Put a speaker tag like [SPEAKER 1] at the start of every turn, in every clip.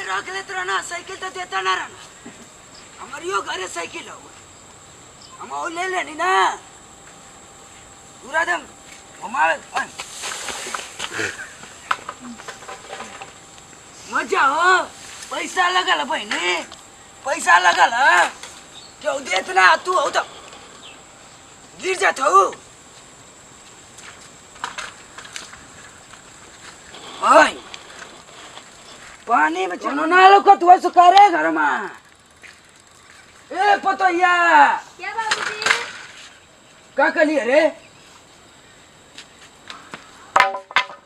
[SPEAKER 1] रख ले तो ना साइकिल तो देता ना रहना हमारियो घरे साइकिल हो हम वो ले लेनी ना पूरा दम घुमावे मजा हो पैसा लगल बहनी पैसा लगल क्यों देत ना तू हो तो गिर जात हो ओए पानी में चलो ना लोग को तू ऐसे करे घर में ए पतोया
[SPEAKER 2] क्या बाबूजी
[SPEAKER 1] का कली रे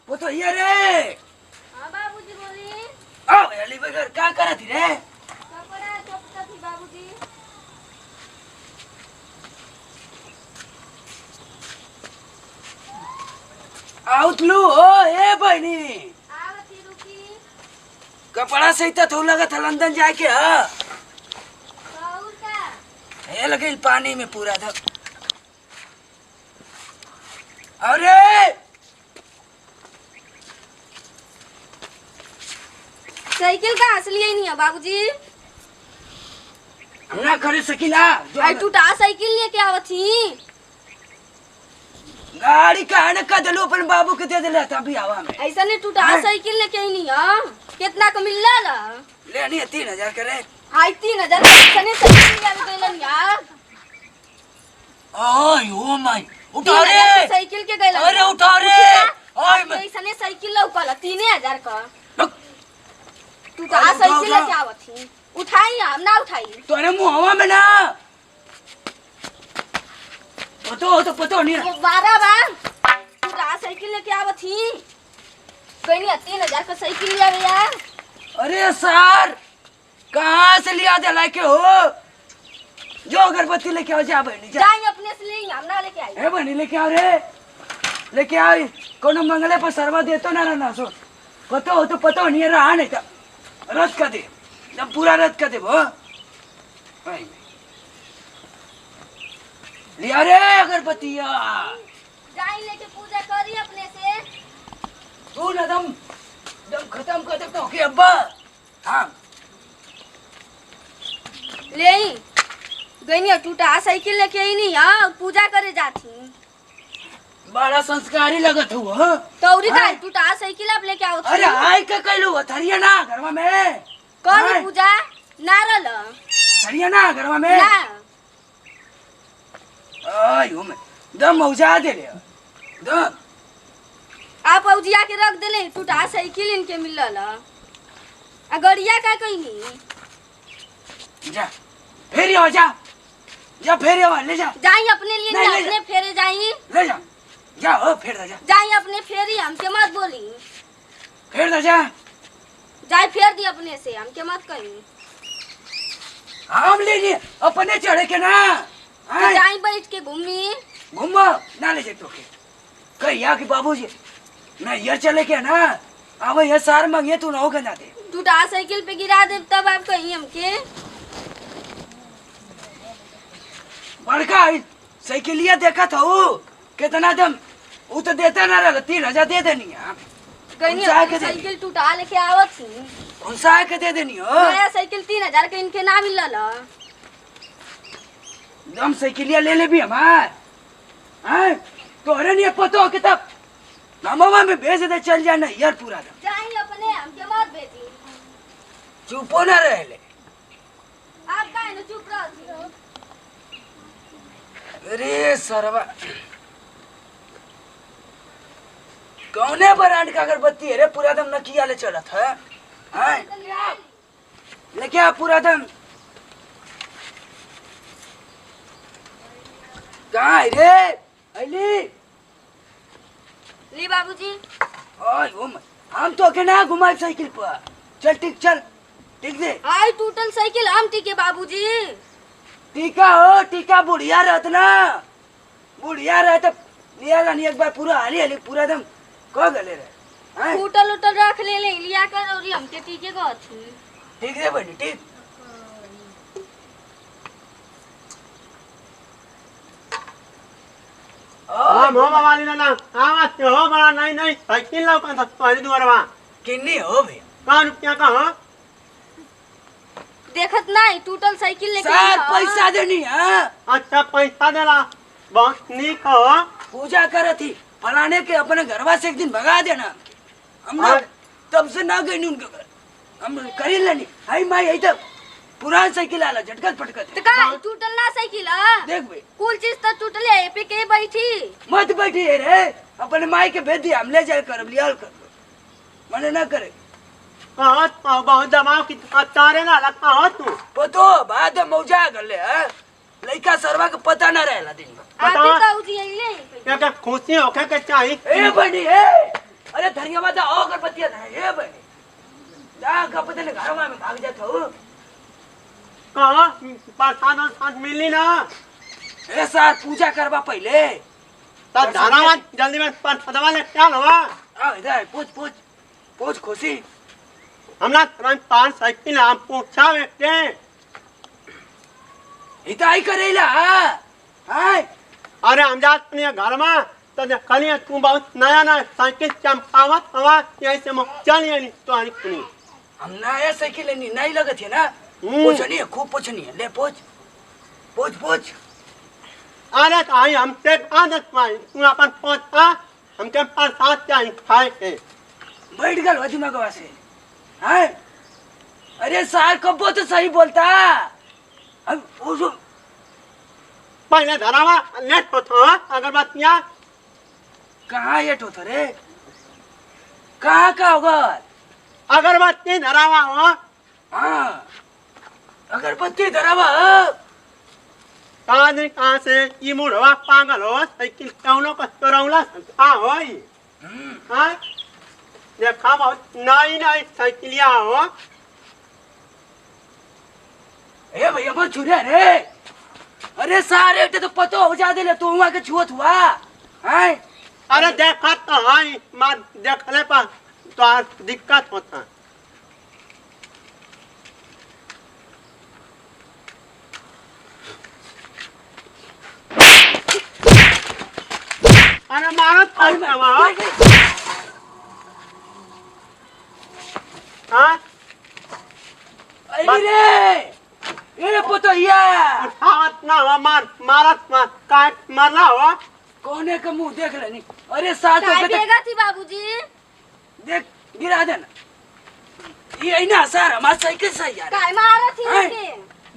[SPEAKER 1] पतोया रे
[SPEAKER 2] हां बाबूजी बोली
[SPEAKER 1] आओ अली बगर का करत रे
[SPEAKER 2] कपड़ा चपता थी बाबूजी
[SPEAKER 1] आउतलू हो ए बहनी
[SPEAKER 2] आवती रुकी
[SPEAKER 1] कपड़ा सहित थू लगत लंदन जाके ह
[SPEAKER 2] और का
[SPEAKER 1] हे लगे पानी में पूरा था अरे
[SPEAKER 2] साइकिल का असली ही नहीं है बाबूजी
[SPEAKER 1] ना करे सकीला
[SPEAKER 2] आई टूटा साइकिल लेके आवती
[SPEAKER 1] गाड़ी का है ना कदलो अपन बाबू के दे देला तभी हवा में
[SPEAKER 2] ऐसा नहीं टूटा साइकिल लेके आई नहीं है कितना का मिलला ला
[SPEAKER 1] लेनी है 3000 करे
[SPEAKER 2] आई 3000 सने साइकिल ले गइलन यार
[SPEAKER 1] ओय ओ माय उठा रे
[SPEAKER 2] साइकिल के गइलन
[SPEAKER 1] अरे उठा रे ओय मैं
[SPEAKER 2] ऐसा नहीं साइकिल लौकल 3000 का तू तो
[SPEAKER 1] अरे
[SPEAKER 2] साइकिल
[SPEAKER 1] उठाओ,
[SPEAKER 2] लेके आवती उठाई हम ना उठाई
[SPEAKER 1] तोरे मुंह हवा में ना पतो नहीं
[SPEAKER 2] वो 12 बार तू तो साइकिल लेके आवती कहीं 3000 का साइकिल ले आवे यार
[SPEAKER 1] अरे सर कहाँ से लिया दे लाके हो जो अगरबत्ती लेके आओ जा बहनी जा
[SPEAKER 2] जाई अपने से ले हम ना लेके आई
[SPEAKER 1] ए बहनी लेके आओ रे लेके आई कोनो मंगले पर सरवा देतो ना रहना सो पतो हो तो पतो नहीं रहा नहीं था रद्द कर दे जब पूरा रद्द कर दे वो लिया रे अगरबत्तिया
[SPEAKER 2] जाई लेके पूजा करी अपने से
[SPEAKER 1] तू ना दम दम खत्म कर दे तो के अब्बा हाँ
[SPEAKER 2] ले आई गई टूटा साइकिल लेके आई नहीं हां पूजा करे जाती
[SPEAKER 1] बड़ा संस्कारी लगत हुआ
[SPEAKER 2] तौरी का टूटा साइकिल आप लेके आओ
[SPEAKER 1] अरे आय का कहलू थरिया ना घरवा में
[SPEAKER 2] कौन पूजा नारल
[SPEAKER 1] थरिया ना घरवा में
[SPEAKER 2] ना
[SPEAKER 1] आयो में दम मौजा दे ले दम
[SPEAKER 2] आप औजिया के रख देले टूटा साइकिल इनके मिलल अगड़िया का कहीं
[SPEAKER 1] जा फेरी हो जा जा फेरी हो ले जा
[SPEAKER 2] जाई अपने लिए
[SPEAKER 1] नहीं,
[SPEAKER 2] अपने फेरे जाई
[SPEAKER 1] ले जा जा ओ फेर दे जा
[SPEAKER 2] जाई अपने फेरी हमके मत बोली
[SPEAKER 1] फेर दे जा
[SPEAKER 2] जाई फेर दी अपने से हमके मत कहीं
[SPEAKER 1] हम ले लिए अपने चढ़े के ना
[SPEAKER 2] तो जाई बैठ के घूमी
[SPEAKER 1] घुमा ना ले जे तो के कहिया कि बाबूजी मैं ये चले के ना अब ये सार मंगे तू ना हो ना दे
[SPEAKER 2] टूटा साइकिल पे गिरा दे तब आप कहीं हमके
[SPEAKER 1] बड़का साइकिलिया देखा था वो कितना दम वो तो देता ना रहा 3000 दे देनी है
[SPEAKER 2] कहीं
[SPEAKER 1] उनसा के दे
[SPEAKER 2] साइकिल टूटा लेके आवत थी
[SPEAKER 1] उनसा के दे देनी हो
[SPEAKER 2] नया साइकिल 3000 के इनके ना मिलल
[SPEAKER 1] दम साइकिलिया ले ले भी हमार हैं तोरे नहीं पता हो कि तब मामा में भेज दे चल जाना यार पूरा दम
[SPEAKER 2] जाई अपने हमके मत भेजी
[SPEAKER 1] चुपो ना रह ले
[SPEAKER 2] आप काहे न चुप रहो
[SPEAKER 1] अरे सरवा कौने ब्रांड का अगरबत्ती है रे पूरा दम नकिया ले चला था हैं लेके आ पूरा दम कहाँ है रे अली
[SPEAKER 2] ली बाबूजी
[SPEAKER 1] ओए हम तो के ना घुमाए साइकिल पर चल ठीक दे
[SPEAKER 2] आई टूटल साइकिल हम टीके बाबूजी
[SPEAKER 1] टीका हो टीका बुढ़िया रहत ना बुढ़िया रहत लिया नहीं एक बार पूरा हाली पूरा दम कह गले रे हैं
[SPEAKER 2] टूटल उटल रख ले लिया कर और हमके टीके को थी
[SPEAKER 1] ठीक है बनी ठीक
[SPEAKER 3] हम हो वाली ना आवाज हो बड़ा नहीं साइकिल लाओ कौन था तुम्हारी दुआर वहां
[SPEAKER 1] किन्नी हो भैया
[SPEAKER 3] कौन रुपया का हो
[SPEAKER 2] देखत नहीं टूटल साइकिल लेके
[SPEAKER 1] सार
[SPEAKER 2] आइला।
[SPEAKER 1] पैसा देनी हाँ
[SPEAKER 3] अच्छा पैसा देला बहुत नीक हो।
[SPEAKER 1] पूजा करे थी फलाने के अपने घरवा से एक दिन भगा देना हम ना
[SPEAKER 3] हाँ।
[SPEAKER 1] तब से ना गई उनके घर हम करी लेनी हाई माई आई तब पुरान साइकिल आला झटकत पटकत
[SPEAKER 2] तो का टूटल ना साइकिल
[SPEAKER 1] देख भाई
[SPEAKER 2] कुल चीज तो टूटल है पे के बैठी
[SPEAKER 1] मत बैठी है रे अपने माई के भेज दिया हम ले जाए कर लियाल कर मने ना करे
[SPEAKER 3] बहुत दबाव की तारे ना लगता हो तू।
[SPEAKER 1] पतो बाद में मौजा कर ले हाँ? लइका सरवा के पता ना रहेला दिन भर
[SPEAKER 2] आते तो उजी आइले
[SPEAKER 3] क्या खुशी होके के चाहिए।
[SPEAKER 1] ए बनी ए अरे धनिया बात और गणपतिया धरे ए बनी जा गपते ने घर में भाग जात हो
[SPEAKER 3] कहा प्रसाद साथ मिली ना
[SPEAKER 1] ए सार पूजा करवा पहले
[SPEAKER 3] तब धरावा जल्दी में प्रसादवा ले क्या लवा
[SPEAKER 1] आ इधर पूछ पूछ पूछ खुशी
[SPEAKER 3] हमला तुरंत 5 साइकिल हम पूछा बेटे
[SPEAKER 1] हिताई करेला हां
[SPEAKER 3] अरे हम जात अपने घर में तो देखलिए तू बहुत नया नया साइकिल चमकावत हवा ऐसे में चलिए नहीं तो आनी सुनी
[SPEAKER 1] हम नया साइकिल लेनी नहीं लगत है ना पूछनी है खूब पूछनी है ले पूछ पूछ पूछ
[SPEAKER 3] अरे तो आई हमसे आदत पाई तू अपन पहुंचा हमके प्रसाद चाहिए खाए के
[SPEAKER 1] बैठ गल हो दिमागवा से हां अरे सार कब तो सही बोलता अब पूछो
[SPEAKER 3] पहले धरावा लेट होता अगरबत्तियाँ
[SPEAKER 1] कहाँ ये होता रे कहाँ का होगा
[SPEAKER 3] अगरबत्ती धरावा हो।
[SPEAKER 1] हाँ अगरबत्ती धरावा
[SPEAKER 3] कहाँ से ये मुड़वा पागल हो साइकिल कौनो का चोरौला संस्था हो हाँ देखा बहुत नई नई साइकिलिया हो।
[SPEAKER 1] ए भैया मत छुरे रे अरे सारे तो पतो हो जा दे ले तू वहां के छुअत हुआ हैं
[SPEAKER 3] अरे देखा तो है मां देखले पर तो दिक्कत होता। अरे मारत पड़ता वहाँ हाँ
[SPEAKER 1] अरे रे ये पतो या
[SPEAKER 3] उठावत ना हुआ मारत काट मारना हुआ
[SPEAKER 1] कोने का मुंह देख लेनी अरे साथ
[SPEAKER 2] काय देगा थी बाबूजी
[SPEAKER 1] देख गिरा देना ये ना सर हमारा साइकिल सही यार
[SPEAKER 2] काय मारा थी
[SPEAKER 1] हैं?
[SPEAKER 2] के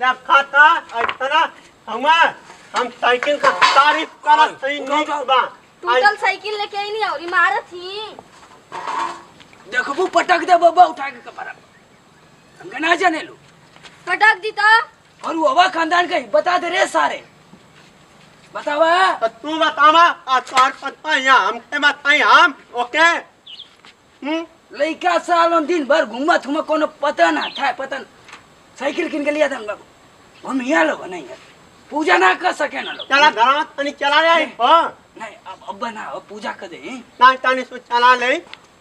[SPEAKER 3] देखा था इतना हम साइकिल का तारीफ करत सही नहीं बा
[SPEAKER 2] टूटल साइकिल लेके आई नहीं और मारा थी
[SPEAKER 1] देखो वो पटक दे बाबा उठा के कपड़ा हम ना जाने लो
[SPEAKER 2] पटक दी तो
[SPEAKER 1] और वो हवा खानदान का ही बता दे रे सारे बतावा
[SPEAKER 3] तो तू बतावा और पता है हमके बताई हम ओके
[SPEAKER 1] लइका साल दिन भर घूमत हुआ कोनो पता ना था पता साइकिल किन के लिया था बाबू हम यहाँ लोग नहीं है पूजा ना कर सके ना लोग
[SPEAKER 3] चला घर तनी चला जाए हो
[SPEAKER 1] नहीं अब ना अब पूजा कर दे
[SPEAKER 3] ना तनी सो चला ले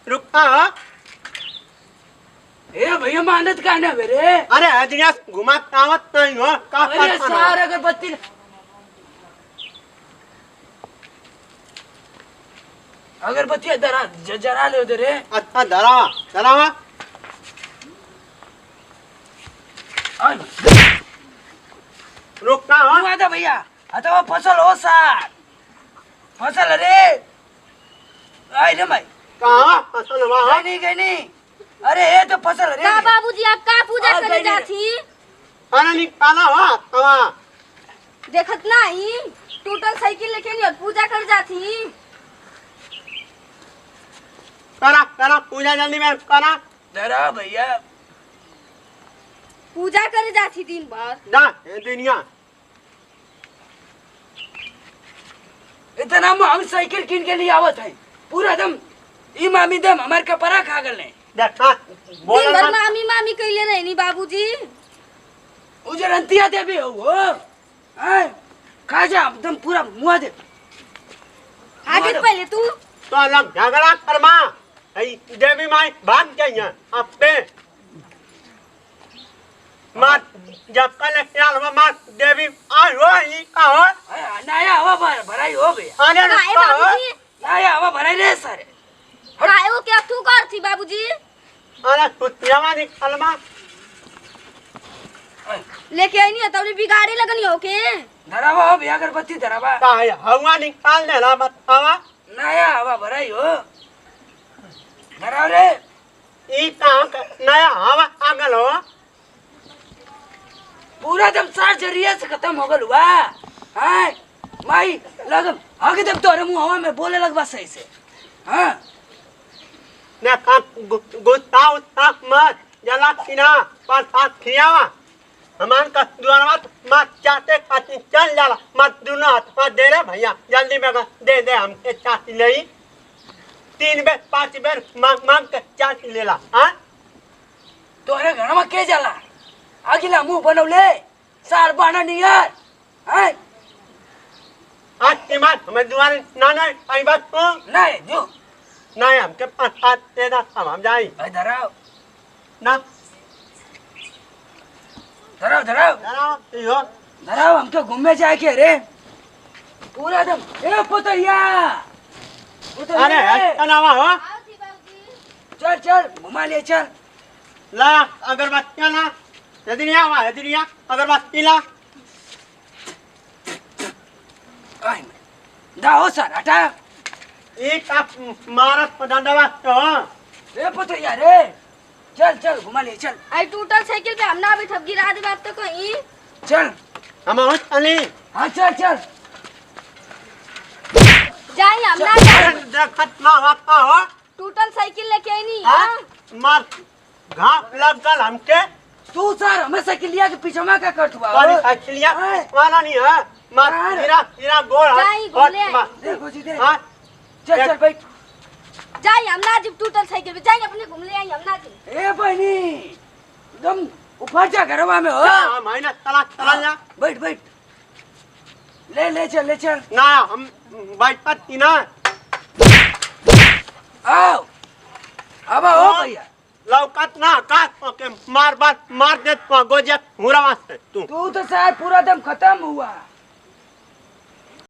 [SPEAKER 3] रुकता हो।
[SPEAKER 1] ए भैया मानत का ना बेरे
[SPEAKER 3] अरे हजरिया घुमा कावत नहीं हो का
[SPEAKER 1] अरे सार अगरबत्ती अगरबत्ती जरा जरा ले उधर रे
[SPEAKER 3] अच्छा धरावा धरावा रुकता हो
[SPEAKER 1] आधा भैया अथवा फसल हो सार फसल रे आई रे भाई
[SPEAKER 3] कहाँ फसल हुआ हो
[SPEAKER 1] गई नहीं अरे ये तो फसल रे
[SPEAKER 2] का बाबूजी आप का पूजा
[SPEAKER 1] आ,
[SPEAKER 2] करे
[SPEAKER 1] गई नहीं।
[SPEAKER 2] जाथी
[SPEAKER 3] अरे निकाला हो कवा
[SPEAKER 2] देखत नहीं टूटल साइकिल लेके नहीं और पूजा कर जाथी
[SPEAKER 3] करा करा पूजा जल्दी में करा
[SPEAKER 1] जरा भैया
[SPEAKER 2] पूजा करे जाथी दिन भर
[SPEAKER 3] जा ये दुनिया
[SPEAKER 1] इतना हम साइकिल किन के लिए आवत है पूरा दम ई मामी दम हमार कपड़ा खा गल ने
[SPEAKER 3] देखा
[SPEAKER 2] दिन
[SPEAKER 3] बोल
[SPEAKER 2] भर मामी मामी कइले रहनी बाबूजी
[SPEAKER 1] उजरंतिया देवी हो वो हैं खा जा एकदम पूरा मुआ दे
[SPEAKER 2] आगे पहले तू
[SPEAKER 3] तो अलग झगड़ा करमा देवी माई भाग जाइए अब पे मार जब कल ख्याल हुआ मार देवी आई हो ही का हो
[SPEAKER 1] नया हवा भराई हो भैया
[SPEAKER 3] अरे
[SPEAKER 2] काहे
[SPEAKER 3] रुको हो
[SPEAKER 2] बाबूजी
[SPEAKER 1] नया हवा भराई रे सारे
[SPEAKER 2] काहे वो क्या तू कर थी बाबूजी
[SPEAKER 3] अरे कुतियावा निकलमा
[SPEAKER 2] लेके आई नहीं है तब बिगाड़े लगनी हो के
[SPEAKER 1] धरावा हो भैया अगरबत्ती धरावा
[SPEAKER 3] काय हवा निकाल देला मत हवा
[SPEAKER 1] नया हवा भराई हो धराव रे
[SPEAKER 3] ई नया हवा आगल हो
[SPEAKER 1] पूरा दम सार जरिया से खत्म हो गल हुआ हाय माई लगम आगे दम तोरे मुंह हवा में बोले लगवा सही से हाँ
[SPEAKER 3] ने का गुस्सा उस्सा मत जला किना पर साथ खियावा हमान का दुआरवा मत चाटे खाती चल जाला मत दुना मत दे रे भैया जल्दी में दे दे हमके चाटी नहीं 3 बेर 5 बेर मांग के चाटी लेला हां
[SPEAKER 1] तोरे घर में के जाला आगिला मुंह बनवले सार बाना नियर हाय
[SPEAKER 3] आज के बाद हमें दुआरे ना आई बात को
[SPEAKER 1] नहीं जो
[SPEAKER 3] नहीं हमके पास हाथ दे दा हम जाई
[SPEAKER 1] भाई धराव
[SPEAKER 3] ना
[SPEAKER 1] धराव धराव
[SPEAKER 3] ना यो
[SPEAKER 1] धराव हमके घूमने जाए के रे पूरा दम ए पुतैया
[SPEAKER 3] अरे तनावा हो
[SPEAKER 1] चल चल घुमा ले चल
[SPEAKER 3] ला अगरबत्ती ला यदि अगरबत्ती ला
[SPEAKER 1] आई दाओ सर हटा
[SPEAKER 3] एक आप मारत पदंडवा तो
[SPEAKER 1] ए पुतैया रे चल चल घुमा ले चल
[SPEAKER 2] आई टूटल साइकिल पे हम ना भी ठप गिरा दे बात तो कहीं
[SPEAKER 1] चल
[SPEAKER 3] हम हो चली
[SPEAKER 1] हाँ चल चल
[SPEAKER 2] जाई हम ना
[SPEAKER 3] देखत ना आता हो
[SPEAKER 2] टूटल साइकिल लेके आई नहीं
[SPEAKER 3] हाँ?
[SPEAKER 2] हां
[SPEAKER 3] मार घाप लग गल हमके
[SPEAKER 1] तू सर हमें साइकिलिया के पीछे में क्या करत हुआ
[SPEAKER 3] वाली साइकिलिया वाला नहीं है मार
[SPEAKER 1] हाँ।
[SPEAKER 3] गिरा गोड़
[SPEAKER 2] जाई घूमले
[SPEAKER 1] देखो जी दे
[SPEAKER 3] हां
[SPEAKER 1] चल चल बैठ
[SPEAKER 2] जाई हम ना जिप टूटल साइकिल पे जाई अपने घूम ले आई हम ना जी
[SPEAKER 1] ए बहनी एकदम ऊपर जा घरवा में हो
[SPEAKER 3] हां माइना चला जा
[SPEAKER 1] बैठ बैठ ले ले चल
[SPEAKER 3] ना हम बैठत ना
[SPEAKER 1] आओ अब आओ भैया
[SPEAKER 3] लौकत ना का के मार बात मार दे गोजे हुरावा से तू
[SPEAKER 1] तू तो शायद पूरा दम खत्म हुआ